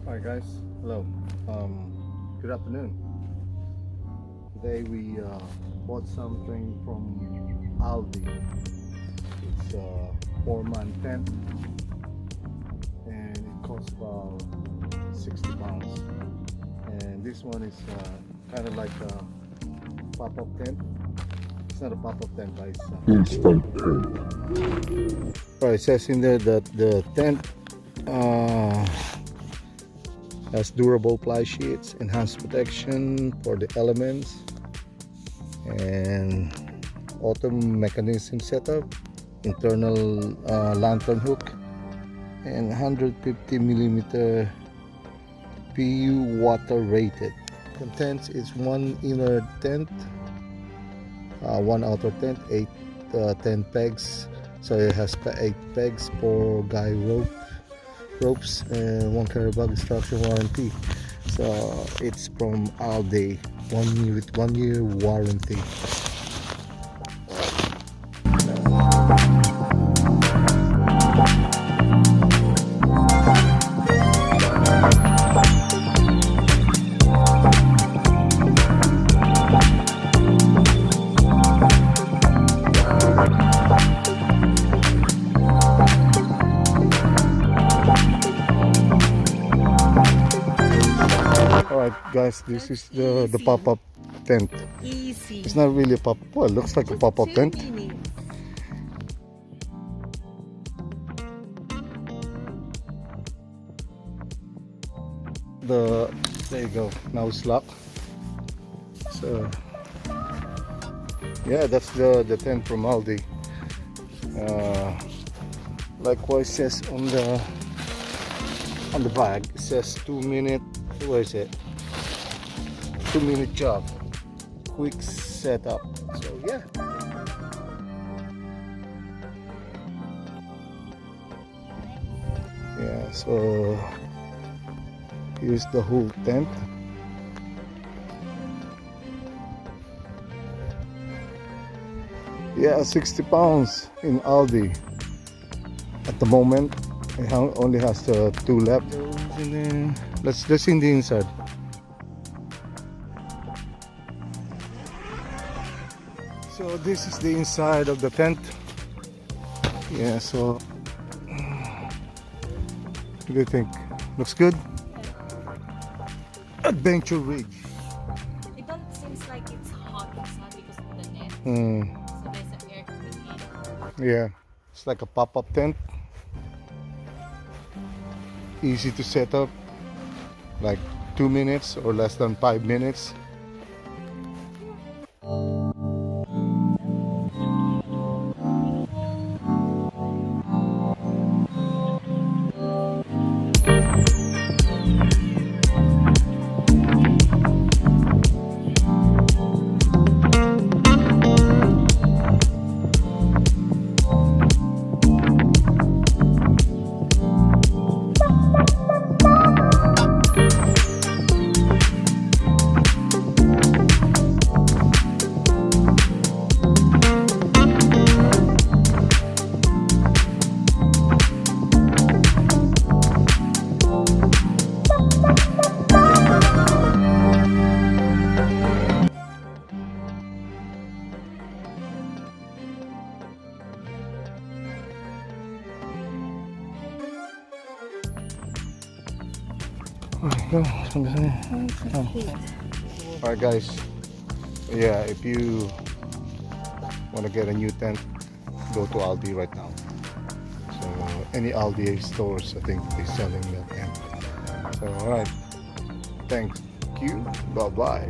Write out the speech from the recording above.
Alright guys, hello. Good afternoon. Today we bought something from Aldi. It's a 4-man tent and it costs about 60 pounds. And this one is kind of like a pop-up tent. It's not a pop-up tent, but it's Alright, it says in there that the tent has durable ply sheets, enhanced protection for the elements, and auto mechanism setup, internal lantern hook, and 150mm PU water rated. Contents is one inner tent, one outer tent, 10 pegs, so it has 8 pegs, 4 guy ropes, and 1 carry bag instruction warranty. So it's from Aldi, 1 year warranty. Alright guys, this is the pop-up tent. Easy. It's not really a pop, well, it looks like a pop-up tent. There you go, now it's locked. So yeah, that's the tent from Aldi. Likewise says on the bag, it says 2-minute, where is it? 2-minute job, quick setup. So yeah. Yeah, so here's the whole tent. Yeah, 60 pounds in Aldi at the moment. It only has 2 left. Let's see in the inside. So this is the inside of the tent. Yeah, so what do you think? Looks good? Adventuridge. It don't seems like it's hot inside because of the net. So there's an air coming in. Yeah, it's like a pop-up tent. Easy to set up, like 2 minutes or less than 5 minutes. Alright guys, yeah, if you want to get a new tent, go to Aldi right now. So any Aldi stores, I think they're selling that tent. So alright, thank you, bye bye.